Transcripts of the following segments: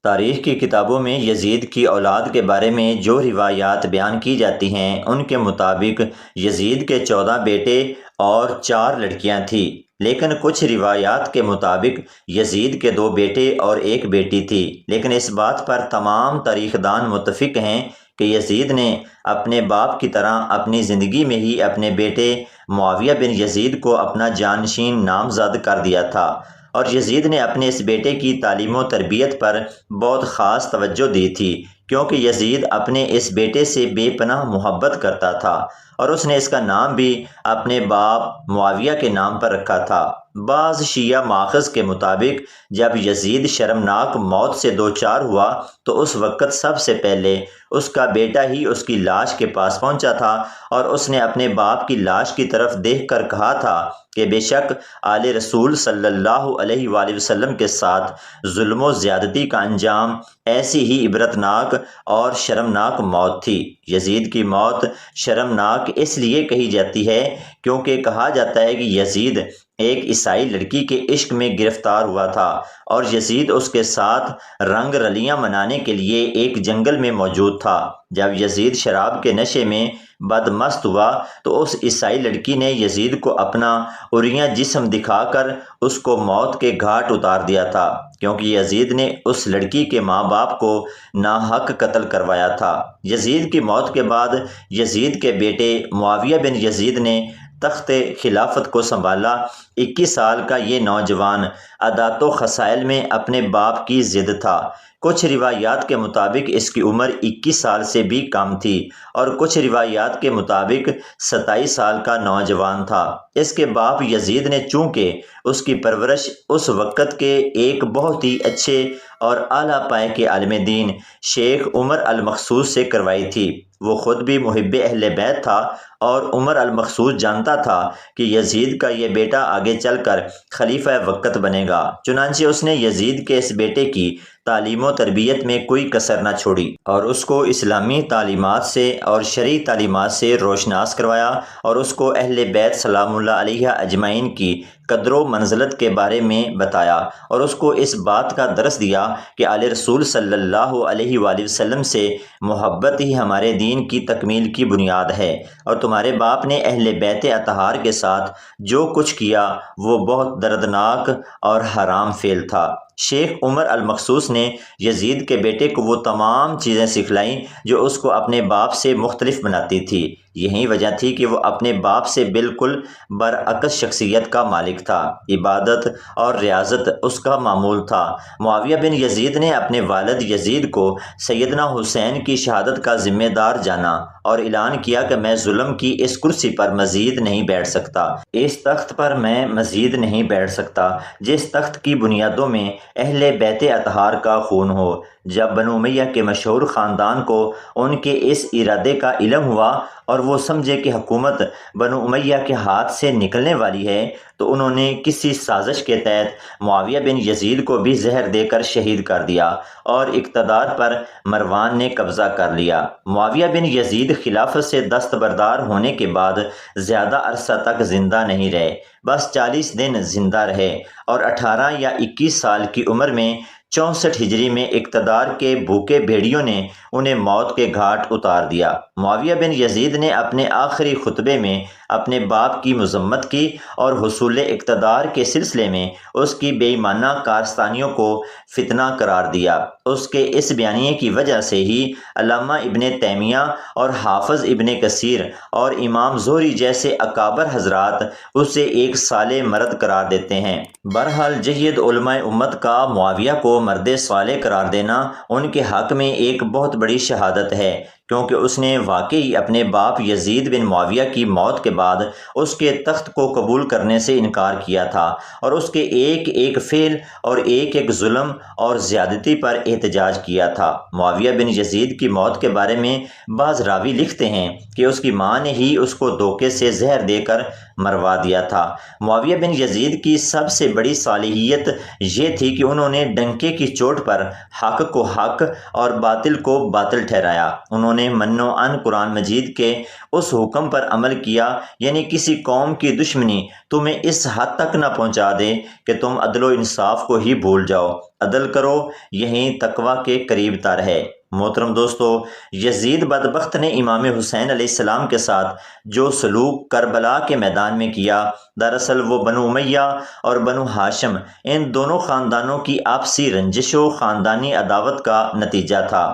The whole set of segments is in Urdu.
تاریخ کی کتابوں میں یزید کی اولاد کے بارے میں جو روایات بیان کی جاتی ہیں ان کے مطابق یزید کے 14 بیٹے اور 4 لڑکیاں تھیں، لیکن کچھ روایات کے مطابق یزید کے 2 بیٹے اور 1 بیٹی تھی۔ لیکن اس بات پر تمام تاریخ دان متفق ہیں کہ یزید نے اپنے باپ کی طرح اپنی زندگی میں ہی اپنے بیٹے معاویہ بن یزید کو اپنا جانشین نامزد کر دیا تھا، اور یزید نے اپنے اس بیٹے کی تعلیم و تربیت پر بہت خاص توجہ دی تھی، کیونکہ یزید اپنے اس بیٹے سے بے پناہ محبت کرتا تھا، اور اس نے اس کا نام بھی اپنے باپ معاویہ کے نام پر رکھا تھا۔ بعض شیعہ ماخذ کے مطابق جب یزید شرمناک موت سے دوچار ہوا تو اس وقت سب سے پہلے اس کا بیٹا ہی اس کی لاش کے پاس پہنچا تھا، اور اس نے اپنے باپ کی لاش کی طرف دیکھ کر کہا تھا کہ بے شک آل رسول صلی اللہ علیہ وآلہ وسلم کے ساتھ ظلم و زیادتی کا انجام ایسی ہی عبرتناک اور شرمناک موت تھی۔ یزید کی موت شرمناک اس لیے کہی جاتی ہے کیونکہ کہا جاتا ہے کہ یزید ایک عیسائی لڑکی کے عشق میں گرفتار ہوا تھا، اور یزید اس کے ساتھ رنگ رلیاں منانے کے لیے ایک جنگل میں موجود تھا۔ جب یزید شراب کے نشے میں بدمست ہوا تو اس عیسائی لڑکی نے یزید کو اپنا عریاں جسم دکھا کر اس کو موت کے گھاٹ اتار دیا تھا، کیونکہ یزید نے اس لڑکی کے ماں باپ کو ناحق قتل کروایا تھا۔ یزید کی موت کے بعد یزید کے بیٹے معاویہ بن یزید نے تخت خلافت کو سنبھالا۔ 21 سال کا یہ نوجوان عادات و خصائل میں اپنے باپ کی ضد تھا۔ کچھ روایات کے مطابق اس کی عمر 21 سال سے بھی کم تھی، اور کچھ روایات کے مطابق 27 سال کا نوجوان تھا۔ اس کے باپ یزید نے چونکہ اس کی پرورش اس وقت کے ایک بہت ہی اچھے اور اعلیٰ پائے کے عالم دین شیخ عمر المخصوص سے کروائی تھی، وہ خود بھی محب اہل بیت تھا، اور عمر المخصوص جانتا تھا کہ یزید کا یہ بیٹا آگے چل کر خلیفہ وقت بنے گا، چنانچہ اس نے یزید کے اس بیٹے کی تعلیم و تربیت میں کوئی کسر نہ چھوڑی، اور اس کو اسلامی تعلیمات سے اور شرعی تعلیمات سے روشناس کروایا، اور اس کو اہل بیت سلام اللہ علیہ اجمعین کی قدر و منزلت کے بارے میں بتایا، اور اس کو اس بات کا درس دیا کہ آل رسول صلی اللہ علیہ وآلہ وسلم سے محبت ہی ہمارے دین کی تکمیل کی بنیاد ہے، اور تمہارے باپ نے اہل بیت اطہار کے ساتھ جو کچھ کیا وہ بہت دردناک اور حرام فعل تھا۔ شیخ عمر المخصوص نے یزید کے بیٹے کو وہ تمام چیزیں سکھلائیں جو اس کو اپنے باپ سے مختلف بناتی تھی۔ یہی وجہ تھی کہ وہ اپنے باپ سے بالکل برعکس شخصیت کا مالک تھا۔ عبادت اور ریاضت اس کا معمول تھا۔ معاویہ بن یزید نے اپنے والد یزید کو سیدنا حسین کی شہادت کا ذمہ دار جانا، اور اعلان کیا کہ میں ظلم کی اس کرسی پر مزید نہیں بیٹھ سکتا، اس تخت پر میں مزید نہیں بیٹھ سکتا جس تخت کی بنیادوں میں اہل بیت اطہار کا خون ہو۔ جب بنو امیہ کے مشہور خاندان کو ان کے اس ارادے کا علم ہوا اور وہ سمجھے کہ حکومت بنو امیہ کے ہاتھ سے نکلنے والی ہے، تو انہوں نے کسی سازش کے تحت معاویہ بن یزید کو بھی زہر دے کر شہید کر دیا، اور اقتدار پر مروان نے قبضہ کر لیا۔ معاویہ بن یزید خلافت سے دستبردار ہونے کے بعد زیادہ عرصہ تک زندہ نہیں رہے، بس 40 دن زندہ رہے، اور 18 یا 21 سال کی عمر میں 64 ہجری میں اقتدار کے بھوکے بھیڑیوں نے انہیں موت کے گھاٹ اتار دیا۔ معاویہ بن یزید نے اپنے آخری خطبے میں اپنے باپ کی مذمت کی، اور حصول اقتدار کے سلسلے میں اس کی بے ایمانہ کارستانیوں کو فتنہ قرار دیا۔ اس کے اس بیانیے کی وجہ سے ہی علامہ ابن تیمیہ اور حافظ ابن کثیر اور امام زہری جیسے اکابر حضرات اسے ایک صالح مرد قرار دیتے ہیں۔ بہرحال جید علماء امت کا معاویہ کو مرد صالح قرار دینا ان کے حق میں ایک بہت بڑی شہادت ہے، کیونکہ اس نے واقعی اپنے باپ یزید بن معاویہ کی موت کے بعد اس کے تخت کو قبول کرنے سے انکار کیا تھا، اور اس کے ایک ایک فعل اور ایک ایک ظلم اور زیادتی پر احتجاج کیا تھا۔ معاویہ بن یزید کی موت کے بارے میں بعض راوی لکھتے ہیں کہ اس کی ماں نے ہی اس کو دھوکے سے زہر دے کر مروا دیا تھا۔ معاویہ بن یزید کی سب سے بڑی صالحیت یہ تھی کہ انہوں نے ڈنکے کی چوٹ پر حق کو حق اور باطل کو باطل ٹھہرایا۔ انہوں نے من و عن قرآن مجید کے اس حکم پر عمل کیا، یعنی کسی قوم کی دشمنی تمہیں اس حد تک نہ پہنچا دے کہ تم عدل و انصاف کو ہی بھول جاؤ، عدل کرو، یہیں تقوی کے قریب تر ہے۔ محترم دوستو، یزید بدبخت نے امام حسین علیہ السلام کے ساتھ جو سلوک کربلا کے میدان میں کیا، دراصل وہ بنو امیہ اور بنو ہاشم ان دونوں خاندانوں کی آپسی رنجش و خاندانی عداوت کا نتیجہ تھا۔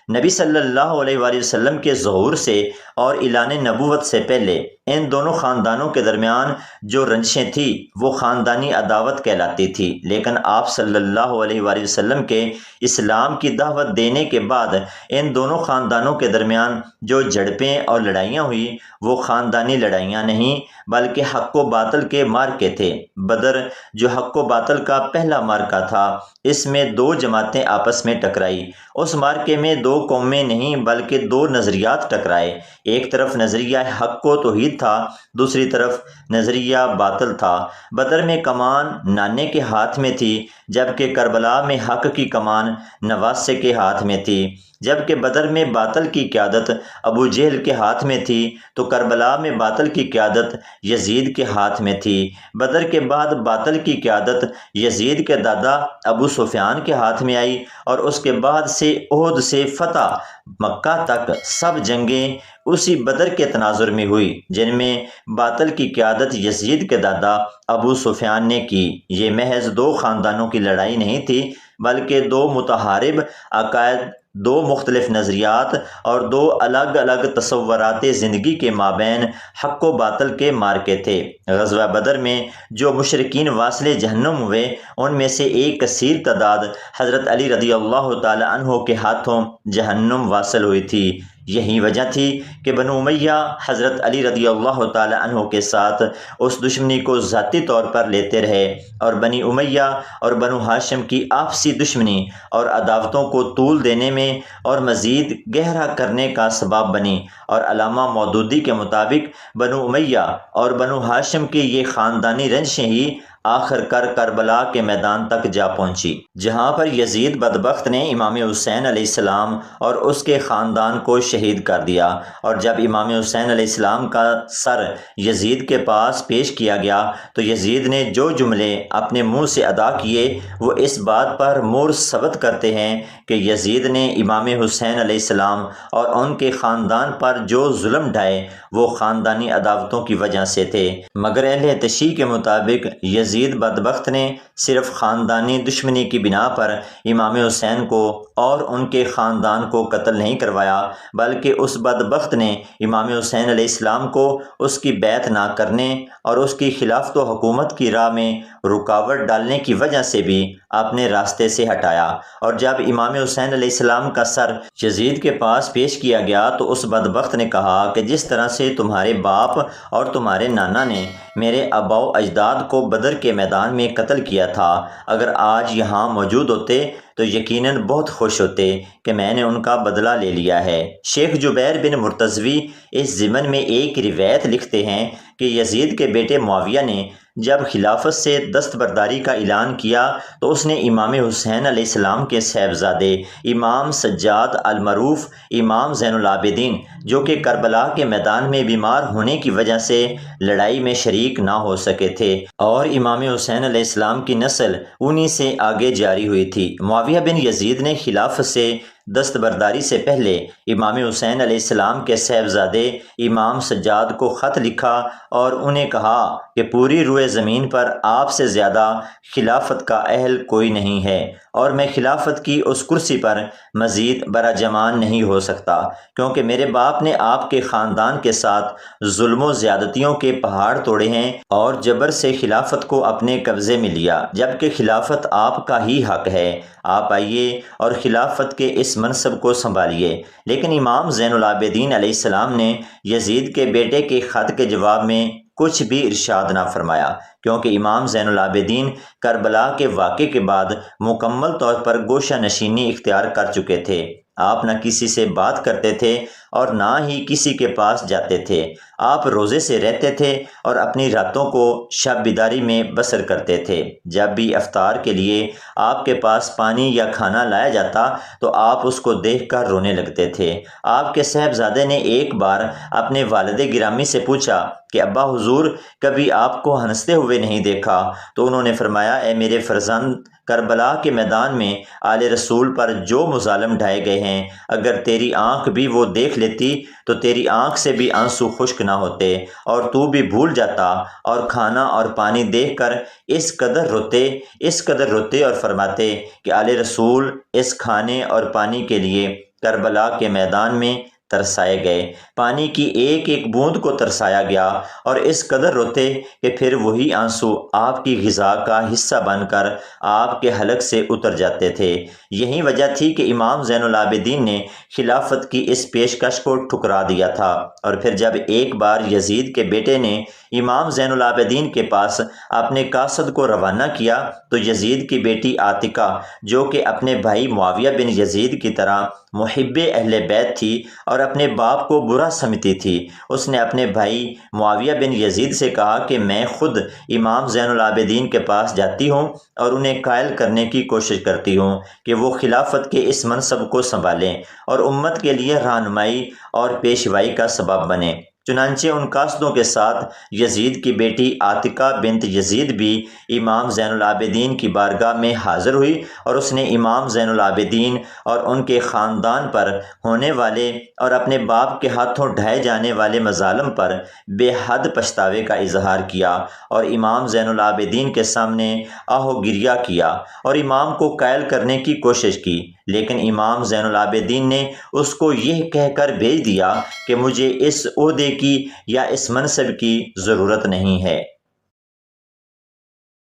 نبی صلی اللہ علیہ وآلہ وسلم کے ظہور سے اور اعلان نبوت سے پہلے ان دونوں خاندانوں کے درمیان جو رنجشیں تھیں وہ خاندانی عداوت کہلاتی تھی، لیکن آپ صلی اللہ علیہ وآلہ وسلم کے اسلام کی دعوت دینے کے بعد ان دونوں خاندانوں کے درمیان جو جھڑپیں اور لڑائیاں ہوئی وہ خاندانی لڑائیاں نہیں بلکہ حق و باطل کے مارکے تھے۔ بدر جو حق و باطل کا پہلا مارکا تھا، اس میں دو جماعتیں آپس میں ٹکرائی۔ اس مارکے میں دو قومیں نہیں بلکہ دو نظریات ٹکرائے۔ ایک طرف نظریہ حق و توحید تھا، دوسری طرف نظریہ باطل تھا۔ بدر میں کمان نانے کے ہاتھ میں تھی، جبکہ کربلا میں حق کی کمان نواسے کے ہاتھ میں تھی۔ جبکہ بدر میں باطل کی قیادت ابو جہل کے ہاتھ میں تھی تو کربلا میں باطل کی قیادت یزید کے ہاتھ میں تھی۔ بدر کے بعد باطل کی قیادت یزید کے دادا ابو سفیان کے ہاتھ میں آئی، اور اس کے بعد سے احد سے فتح مکہ تک سب جنگیں اسی بدر کے تناظر میں ہوئی، جن میں باطل کی قیادت یزید کے دادا ابو سفیان نے کی۔ یہ محض دو خاندانوں کی لڑائی نہیں تھی بلکہ دو متحارب عقائد، دو مختلف نظریات اور دو الگ الگ تصورات زندگی کے مابین حق و باطل کے مارکے تھے۔ غزوہ بدر میں جو مشرکین واصل جہنم ہوئے ان میں سے ایک کثیر تعداد حضرت علی رضی اللہ تعالی عنہ کے ہاتھوں جہنم واصل ہوئی تھی۔ یہی وجہ تھی کہ بنو امیہ حضرت علی رضی اللہ تعالی عنہ کے ساتھ اس دشمنی کو ذاتی طور پر لیتے رہے، اور بنی امیہ اور بنو ہاشم کی آپسی دشمنی اور عداوتوں کو طول دینے میں اور مزید گہرا کرنے کا سبب بنی۔ اور علامہ مودودی کے مطابق بنو امیہ اور بنو ہاشم کی یہ خاندانی رنجشیں ہی آخر کر کربلا کے میدان تک جا پہنچی، جہاں پر یزید بدبخت نے امام حسین علیہ السلام اور اس کے خاندان کو شہید کر دیا۔ اور جب امام حسین علیہ السلام کا سر یزید کے پاس پیش کیا گیا تو یزید نے جو جملے اپنے منہ سے ادا کیے وہ اس بات پر مہر ثبت کرتے ہیں کہ یزید نے امام حسین علیہ السلام اور ان کے خاندان پر جو ظلم ڈھائے وہ خاندانی عداوتوں کی وجہ سے تھے، مگر اہل تشیع کے مطابق یزید بدبخت نے صرف خاندانی دشمنی کی بنا پر امام حسین کو اور ان کے خاندان کو قتل نہیں کروایا، بلکہ اس بدبخت نے امام حسین علیہ السلام کو اس کی بیعت نہ کرنے اور اس کی خلافت و حکومت کی راہ میں رکاوٹ ڈالنے کی وجہ سے بھی اپنے راستے سے ہٹایا۔ اور جب امام حسین علیہ السلام کا سر یزید کے پاس پیش کیا گیا تو اس بدبخت نے کہا کہ جس طرح سے تمہارے باپ اور تمہارے نانا نے میرے آباء و اجداد کو بدر کے میدان میں قتل کیا تھا، اگر آج یہاں موجود ہوتے تو یقیناً بہت خوش ہوتے کہ میں نے ان کا بدلہ لے لیا ہے۔ شیخ جبیر بن مرتضوی اس ضمن میں ایک روایت لکھتے ہیں کہ یزید کے بیٹے معاویہ نے جب خلافت سے دستبرداری کا اعلان کیا تو اس نے امام حسین علیہ السلام کے صاحبزادے امام سجاد المعروف امام زین العابدین، جو کہ کربلا کے میدان میں بیمار ہونے کی وجہ سے لڑائی میں شریک نہ ہو سکے تھے، اور امام حسین علیہ السلام کی نسل انہی سے آگے جاری ہوئی تھی۔ معاویہ بن یزید نے خلافت سے دستبرداری سے پہلے امام حسین علیہ السلام کے صاحبزادے امام سجاد کو خط لکھا اور انہیں کہا کہ پوری روئے زمین پر آپ سے زیادہ خلافت کا اہل کوئی نہیں ہے، اور میں خلافت کی اس کرسی پر مزید براجمان نہیں ہو سکتا، کیونکہ میرے باپ نے آپ کے خاندان کے ساتھ ظلم و زیادتیوں کے پہاڑ توڑے ہیں اور جبر سے خلافت کو اپنے قبضے میں لیا، جبکہ خلافت آپ کا ہی حق ہے۔ آپ آئیے اور خلافت کے اس منصب کو سنبھالیے۔ لیکن امام زین العابدین علیہ السلام نے یزید کے بیٹے کے خط کے جواب میں کچھ بھی ارشاد نہ فرمایا، کیونکہ امام زین العابدین کربلا کے واقعے کے بعد مکمل طور پر گوشہ نشینی اختیار کر چکے تھے۔ آپ نہ کسی سے بات کرتے تھے اور نہ ہی کسی کے پاس جاتے تھے۔ آپ روزے سے رہتے تھے اور اپنی راتوں کو شب بیداری میں بسر کرتے تھے۔ جب بھی افطار کے لیے آپ کے پاس پانی یا کھانا لایا جاتا تو آپ اس کو دیکھ کر رونے لگتے تھے۔ آپ کے صاحبزادے نے ایک بار اپنے والد گرامی سے پوچھا کہ ابا حضور کبھی آپ کو ہنستے ہوئے نہیں دیکھا، تو انہوں نے فرمایا اے میرے فرزند، کربلا کے میدان میں آل رسول پر جو مظالم ڈھائے گئے ہیں، اگر تیری آنکھ بھی وہ دیکھ لیتی تو تیری آنکھ سے بھی آنسو خشک نہ ہوتے اور تو بھی بھول جاتا، اور کھانا اور پانی دیکھ کر اس قدر روتے اور فرماتے کہ آل رسول اس کھانے اور پانی کے لیے کربلا کے میدان میں ترسائے گئے، پانی کی ایک ایک بوند کو ترسایا گیا، اور اس قدر روتے کہ پھر وہی آنسو آپ کی غذا کا حصہ بن کر آپ کے حلق سے اتر جاتے تھے۔ یہی وجہ تھی کہ امام زین العابدین نے خلافت کی اس پیشکش کو ٹھکرا دیا تھا، اور پھر جب ایک بار یزید کے بیٹے نے امام زین العابدین کے پاس اپنے قاصد کو روانہ کیا تو یزید کی بیٹی عاتکہ، جو کہ اپنے بھائی معاویہ بن یزید کی طرح محب اہل بیت تھی اور اپنے باپ کو برا سمجھتی تھی، اس نے اپنے بھائی معاویہ بن یزید سے کہا کہ میں خود امام زین العابدین کے پاس جاتی ہوں اور انہیں قائل کرنے کی کوشش کرتی ہوں کہ وہ خلافت کے اس منصب کو سنبھالیں اور امت کے لیے رہنمائی اور پیشوائی کا سبب بنیں۔ چنانچہ ان قاصدوں کے ساتھ یزید کی بیٹی عاتکہ بنت یزید بھی امام زین العابدین کی بارگاہ میں حاضر ہوئی، اور اس نے امام زین العابدین اور ان کے خاندان پر ہونے والے اور اپنے باپ کے ہاتھوں ڈھائے جانے والے مظالم پر بے حد پچھتاوے کا اظہار کیا، اور امام زین العابدین کے سامنے آہ و گریہ کیا اور امام کو قائل کرنے کی کوشش کی، لیکن امام زین العابدین نے اس کو یہ کہہ کر بھیج دیا کہ مجھے اس عہدے کی یا اس منصب کی ضرورت نہیں ہے۔